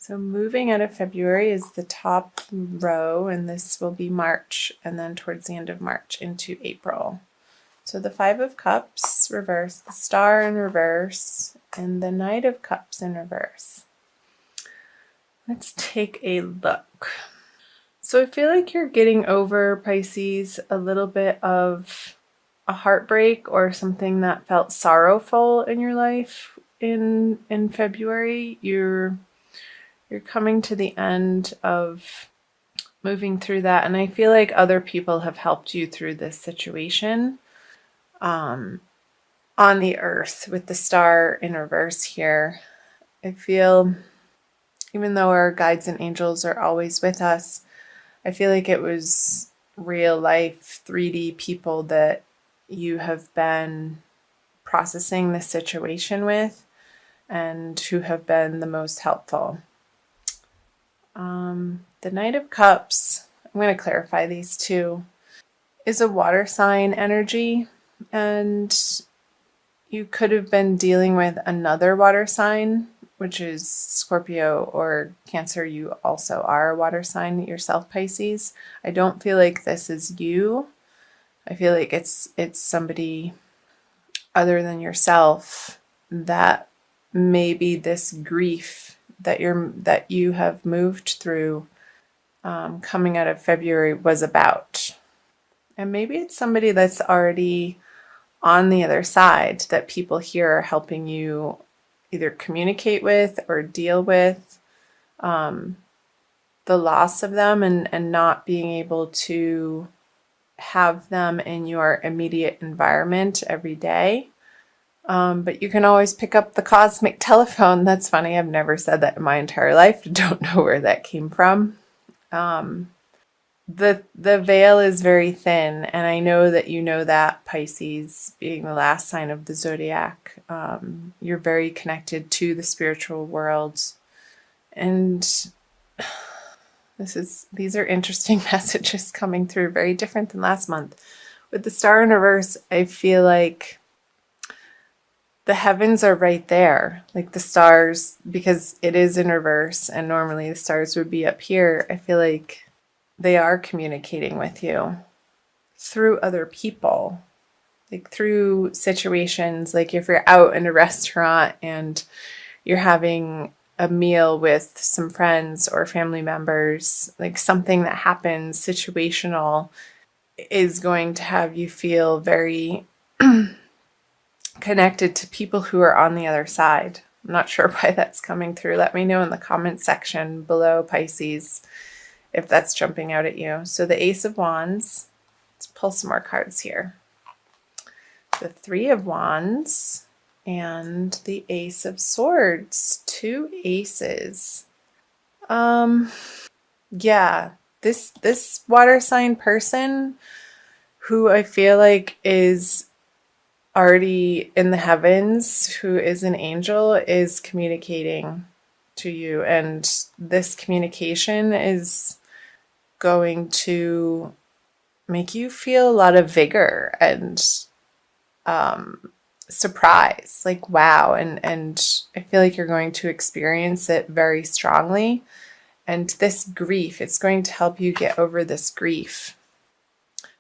So moving out of February is the top row, and this will be March, and then towards the end of March into April. So the Five of Cups reverse, the Star in reverse, and the Knight of Cups in reverse. Let's take a look. So I feel like you're getting over, Pisces, a little bit of a heartbreak or something that felt sorrowful in your life in February. You're coming to the end of moving through that, and I feel like other people have helped you through this situation. On the earth with the Star in reverse here, I feel, even though our guides and angels are always with us, I feel like it was real life 3D people that you have been processing this situation with and who have been the most helpful. The Knight of Cups, I'm going to clarify these two, is a water sign energy, and you could have been dealing with another water sign, which is Scorpio or Cancer. You also are a water sign yourself, Pisces. I don't feel like this is you. I feel like it's somebody other than yourself that maybe this grief that you have moved through coming out of February was about. And maybe it's somebody that's already on the other side that people here are helping you either communicate with or deal with the loss of them and not being able to have them in your immediate environment every day. But you can always pick up the cosmic telephone. That's funny. I've never said that in my entire life. Don't know where that came from. The veil is very thin, and I know that you know that, Pisces, being the last sign of the zodiac. You're very connected to the spiritual world, and these are interesting messages coming through, very different than last month. With the Star in reverse, I feel like the heavens are right there, like the stars, because it is in reverse, and normally the stars would be up here. I feel like they are communicating with you through other people, like through situations, like if you're out in a restaurant and you're having a meal with some friends or family members, like something that happens situational is going to have you feel very connected to people who are on the other side. I'm not sure why that's coming through. Let me know in the comment section below, Pisces, if that's jumping out at you. So the Ace of Wands, let's pull some more cards here. The Three of Wands and the Ace of Swords, two aces. Yeah, this water sign person who I feel like is already in the heavens, who is an angel, is communicating to you, and this communication is going to make you feel a lot of vigor and surprise, like wow, and I feel like you're going to experience it very strongly. And this grief, it's going to help you get over this grief.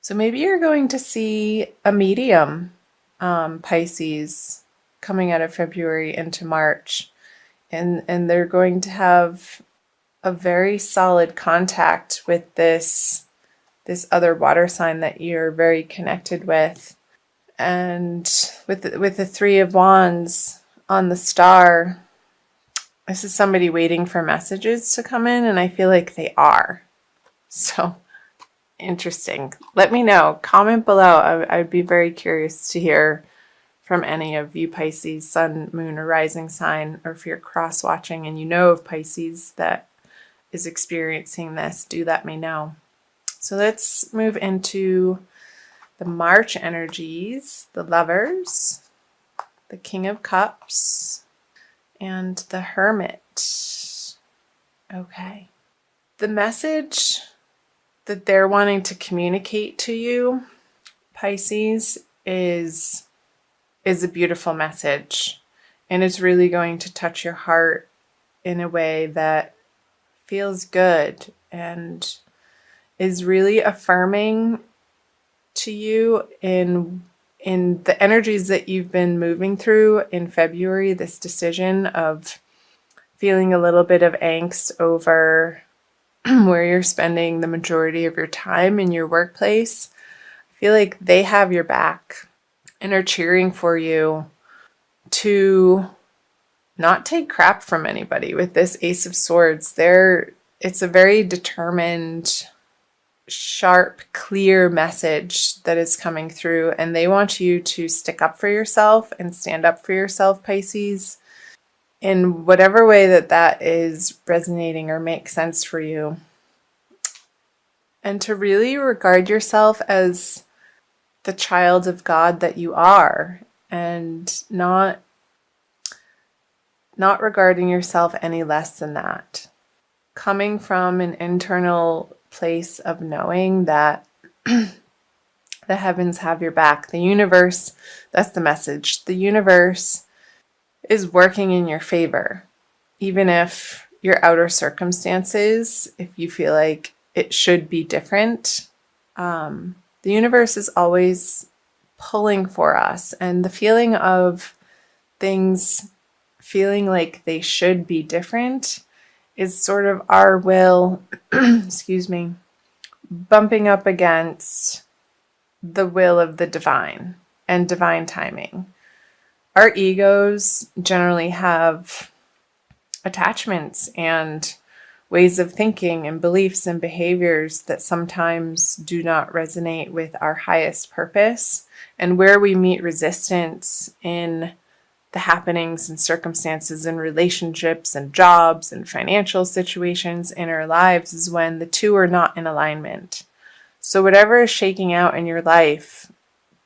So maybe you're going to see a medium, Pisces, coming out of February into March, and they're going to have a very solid contact with this other water sign that you're very connected with. And with the Three of Wands on the Star, this is somebody waiting for messages to come in, and I feel like they are. So interesting. Let me know. Comment below. I'd be very curious to hear from any of you Pisces, sun, moon, or rising sign, or if you're cross-watching and you know of Pisces that is experiencing this, do let me know. So let's move into the March energies, the Lovers, the King of Cups, and the Hermit. Okay. The message that they're wanting to communicate to you, Pisces, is a beautiful message, and it's really going to touch your heart. in a way that feels good and is really affirming to you in the energies that you've been moving through in February, this decision of feeling a little bit of angst over where you're spending the majority of your time in your workplace. I feel like they have your back and are cheering for you to not take crap from anybody with this Ace of Swords. It's a very determined, sharp, clear message that is coming through, and they want you to stick up for yourself and stand up for yourself, Pisces, in whatever way that is resonating or makes sense for you. And to really regard yourself as the child of God that you are, and not regarding yourself any less than that. Coming from an internal place of knowing that the heavens have your back. The universe, that's the message. The universe is working in your favor. Even if your outer circumstances, if you feel like it should be different, the universe is always pulling for us. And the feeling of things feeling like they should be different is sort of our will, excuse me, bumping up against the will of the divine and divine timing. Our egos generally have attachments and ways of thinking and beliefs and behaviors that sometimes do not resonate with our highest purpose. And where we meet resistance in the happenings and circumstances and relationships and jobs and financial situations in our lives is when the two are not in alignment. So whatever is shaking out in your life,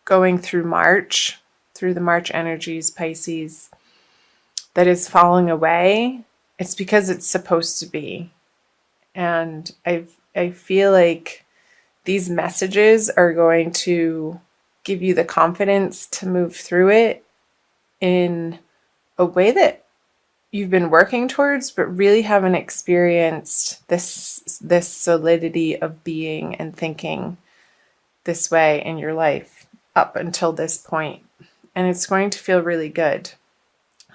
going through March, through the March energies, Pisces, that is falling away, it's because it's supposed to be. And I feel like these messages are going to give you the confidence to move through it in a way that you've been working towards, but really haven't experienced this solidity of being and thinking this way in your life up until this point. And it's going to feel really good.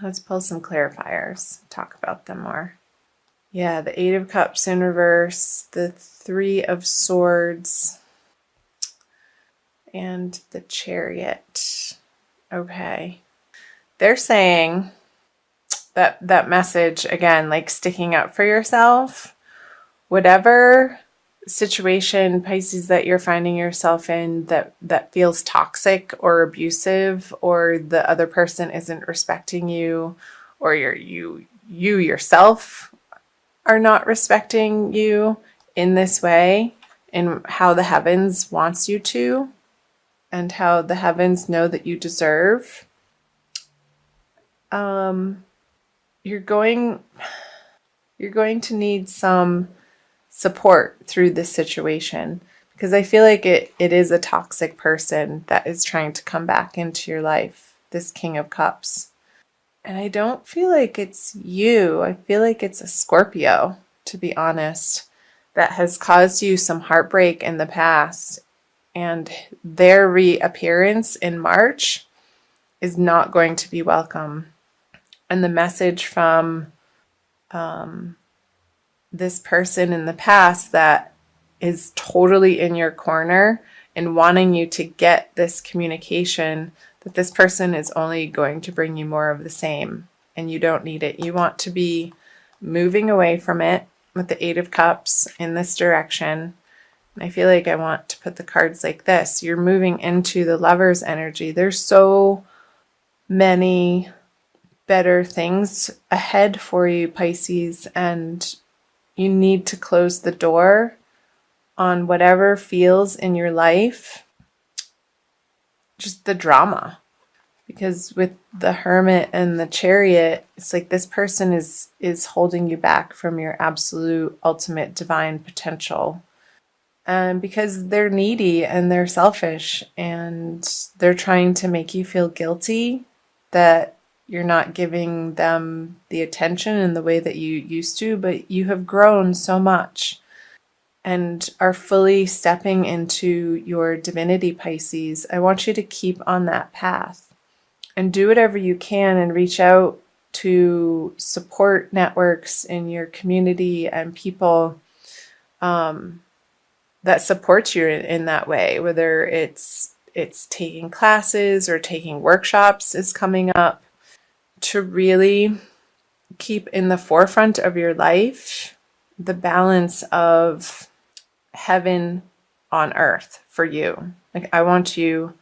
Let's pull some clarifiers, talk about them more. Yeah, the Eight of Cups in reverse, the Three of Swords, and the Chariot. Okay. They're saying that message, again, like sticking up for yourself, whatever situation, Pisces, that you're finding yourself in that feels toxic or abusive, or the other person isn't respecting you, or you yourself are not respecting you in this way, in how the heavens wants you to, and how the heavens know that you deserve. You're going to need some support through this situation, because I feel like it is a toxic person that is trying to come back into your life, this King of Cups. And I don't feel like it's you. I feel like it's a Scorpio, to be honest, that has caused you some heartbreak in the past, and their reappearance in March is not going to be welcome. And the message from this person in the past that is totally in your corner and wanting you to get this communication that this person is only going to bring you more of the same, and you don't need it. You want to be moving away from it with the Eight of Cups in this direction. And I feel like I want to put the cards like this. You're moving into the Lover's energy. There's so many better things ahead for you, Pisces, and you need to close the door on whatever feels in your life just the drama. Because with the Hermit and the Chariot, it's like this person is holding you back from your absolute ultimate divine potential. And because they're needy and they're selfish and they're trying to make you feel guilty that you're not giving them the attention in the way that you used to, but you have grown so much and are fully stepping into your divinity, Pisces. I want you to keep on that path and do whatever you can and reach out to support networks in your community and people that support you in that way, whether it's taking classes or taking workshops is coming up, to really keep in the forefront of your life the balance of heaven on earth for you. Like, I want you,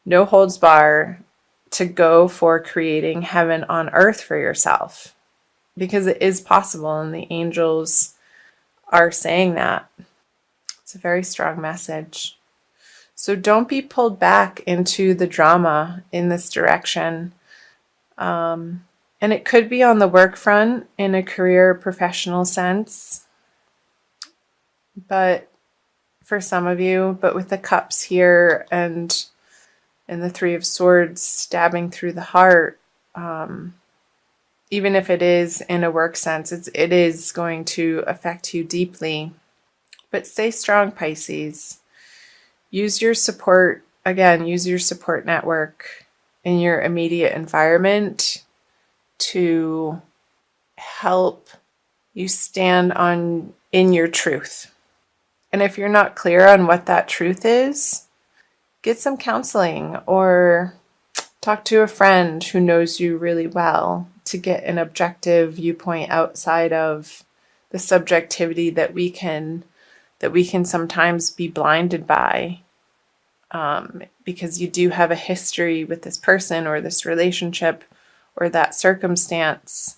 no holds bar, to go for creating heaven on earth for yourself, because it is possible, and the angels are saying that. It's a very strong message. So don't be pulled back into the drama in this direction. And it could be on the work front in a career professional sense, but for some of you, but with the cups here and the Three of Swords stabbing through the heart, even if it is in a work sense, it is going to affect you deeply. But stay strong, Pisces. Use your support, again, use your support network in your immediate environment to help you stand in your truth. And if you're not clear on what that truth is, get some counseling or talk to a friend who knows you really well to get an objective viewpoint outside of the subjectivity that we can sometimes be blinded by, because you do have a history with this person or this relationship or that circumstance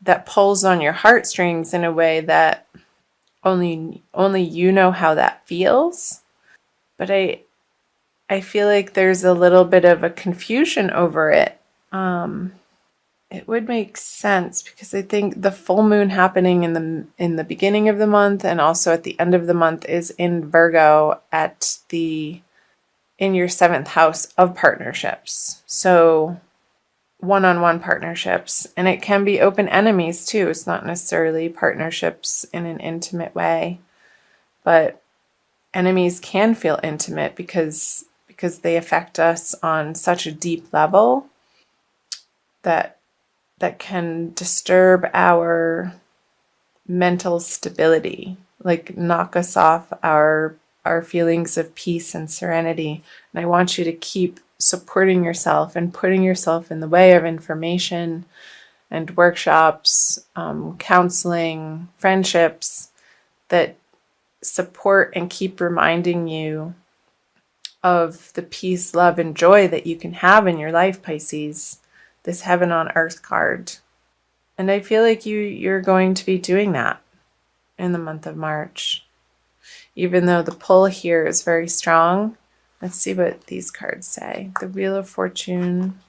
that pulls on your heartstrings in a way that only you know how that feels. But I feel like there's a little bit of a confusion over it. It would make sense because I think the full moon happening in the beginning of the month and also at the end of the month is in Virgo in your 7th house of partnerships. So one-on-one partnerships, and it can be open enemies too. It's not necessarily partnerships in an intimate way, but enemies can feel intimate because they affect us on such a deep level that can disturb our mental stability, like knock us off our feelings of peace and serenity. And I want you to keep supporting yourself and putting yourself in the way of information and workshops, counseling, friendships that support and keep reminding you of the peace, love, and joy that you can have in your life, Pisces, this heaven on earth card. And I feel like you're going to be doing that in the month of March. Even though the pull here is very strong, let's see what these cards say. The Wheel of Fortune,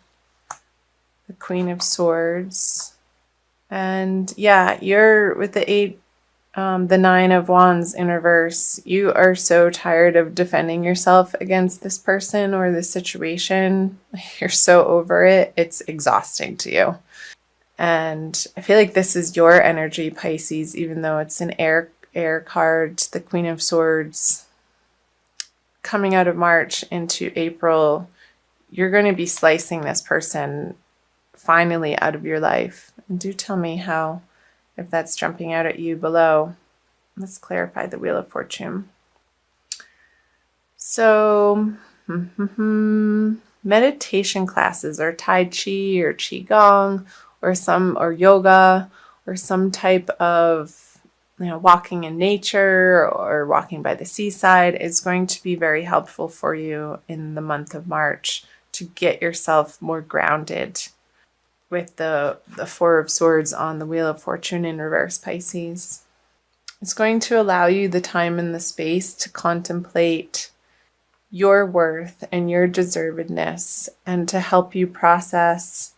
the Queen of Swords, and yeah, you're with the Nine of Wands in reverse. You are so tired of defending yourself against this person or this situation. You're so over it. It's exhausting to you. And I feel like this is your energy, Pisces, even though it's an air card, the Queen of Swords. Coming out of March into April, you're going to be slicing this person finally out of your life. And do tell me if that's jumping out at you below. Let's clarify the Wheel of Fortune. So, meditation classes or Tai Chi or Qigong or yoga or some type of walking in nature or walking by the seaside is going to be very helpful for you in the month of March to get yourself more grounded with the Four of Swords on the Wheel of Fortune in reverse, Pisces. It's going to allow you the time and the space to contemplate your worth and your deservedness and to help you process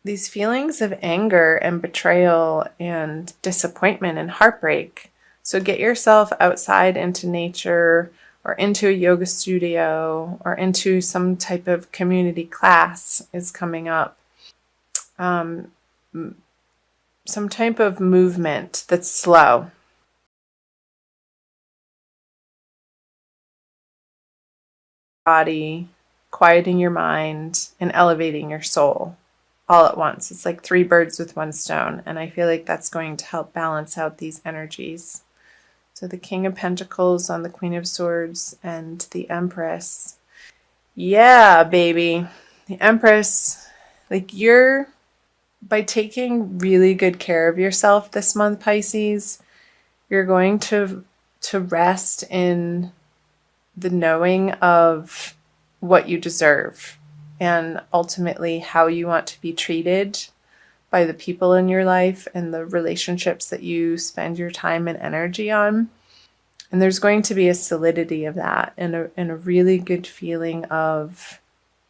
these feelings of anger and betrayal and disappointment and heartbreak. So get yourself outside into nature or into a yoga studio or into some type of community class is coming up. some type of movement that's slow. Body, quieting your mind, and elevating your soul all at once. It's like 3 birds with 1 stone, and I feel like that's going to help balance out these energies. So the King of Pentacles on the Queen of Swords and the Empress. Yeah, baby. The Empress, like, you're, by taking really good care of yourself this month, Pisces, you're going to rest in the knowing of what you deserve and ultimately how you want to be treated by the people in your life and the relationships that you spend your time and energy on. And there's going to be a solidity of that and a really good feeling of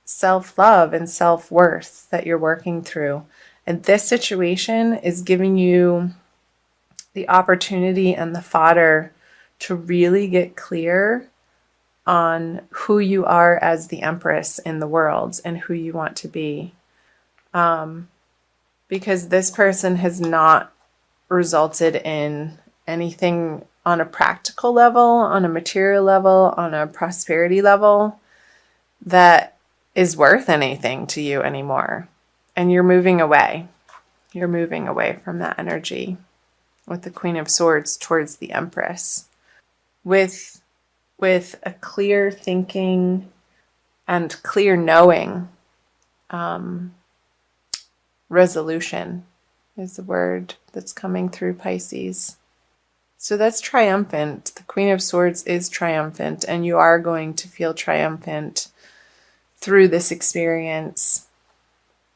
self-love and self-worth that you're working through. And this situation is giving you the opportunity and the fodder to really get clear on who you are as the Empress in the world and who you want to be. Because this person has not resulted in anything on a practical level, on a material level, on a prosperity level that is worth anything to you anymore. And you're moving away. You're moving away from that energy with the Queen of Swords towards the Empress. With a clear thinking and clear knowing, resolution is the word that's coming through, Pisces. So that's triumphant. The Queen of Swords is triumphant, and you are going to feel triumphant through this experience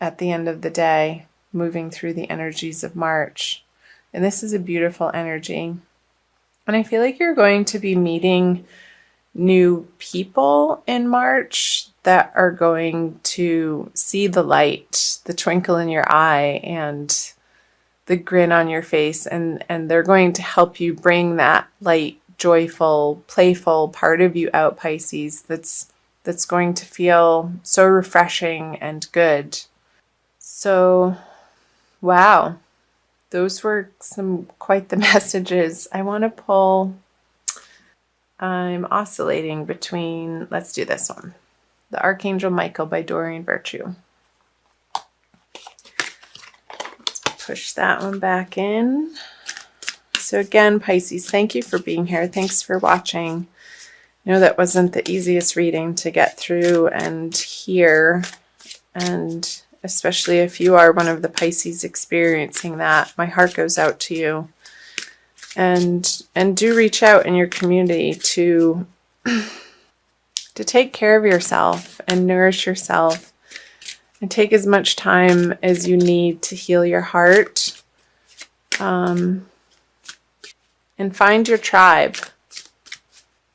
at the end of the day, moving through the energies of March. And this is a beautiful energy. And I feel like you're going to be meeting new people in March that are going to see the light, the twinkle in your eye, and the grin on your face, and they're going to help you bring that light, joyful, playful part of you out, Pisces, that's going to feel so refreshing and good. So, wow, those were quite the messages. I want to pull, I'm oscillating between, let's do this one, the Archangel Michael by Doreen Virtue. Push that one back in. So again, Pisces, thank you for being here. Thanks for watching. I know that wasn't the easiest reading to get through and hear, and especially if you are one of the Pisces experiencing that, my heart goes out to you. And do reach out in your community to take care of yourself and nourish yourself. And take as much time as you need to heal your heart. And find your tribe.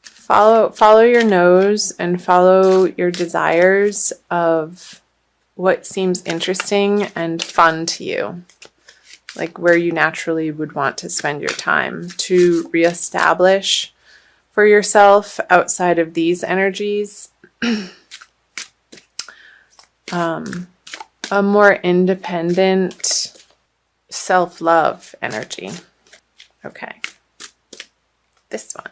Follow your nose and follow your desires of what seems interesting and fun to you. Like where you naturally would want to spend your time to reestablish for yourself outside of these energies. A more independent self-love energy. Okay. This one.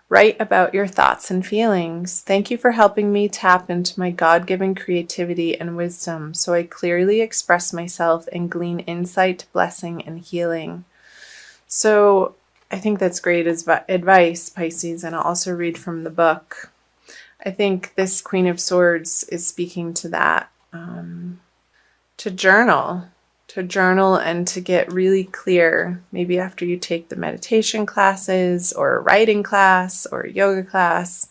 Write about your thoughts and feelings. Thank you for helping me tap into my God-given creativity and wisdom so I clearly express myself and glean insight, blessing, and healing. So I think that's great advice, Pisces, and I'll also read from the book. I think this Queen of Swords is speaking to that, to journal and to get really clear, maybe after you take the meditation classes or a writing class or a yoga class.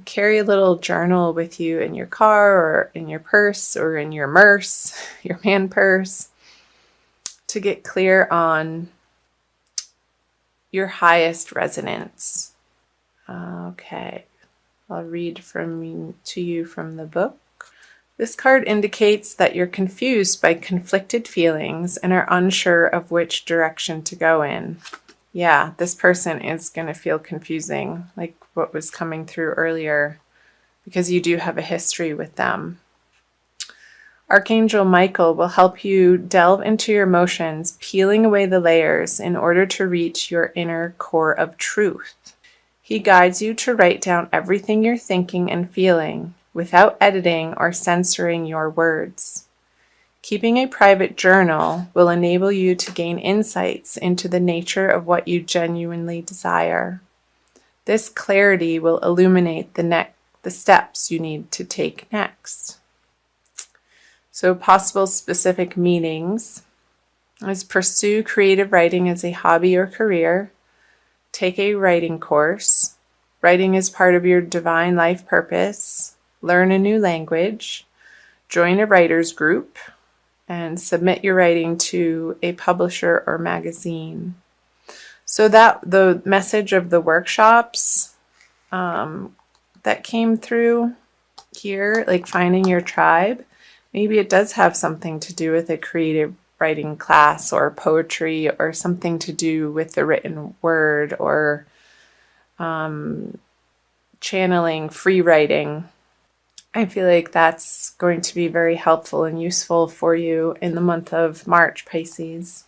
Carry a little journal with you in your car or in your purse or in your merce, your man purse, to get clear on your highest resonance. Okay. I'll read to you from the book. This card indicates that you're confused by conflicted feelings and are unsure of which direction to go in. Yeah, this person is going to feel confusing, like what was coming through earlier, because you do have a history with them. Archangel Michael will help you delve into your emotions, peeling away the layers in order to reach your inner core of truth. He guides you to write down everything you're thinking and feeling without editing or censoring your words. Keeping a private journal will enable you to gain insights into the nature of what you genuinely desire. This clarity will illuminate the steps you need to take next. So possible specific meanings is pursue creative writing as a hobby or career. Take a writing course. Writing is part of your divine life purpose. Learn a new language. Join a writer's group. And submit your writing to a publisher or magazine. So that the message of the workshops that came through here, like finding your tribe, maybe it does have something to do with a creative writing class or poetry or something to do with the written word or channeling, free writing. I feel like that's going to be very helpful and useful for you in the month of March, Pisces.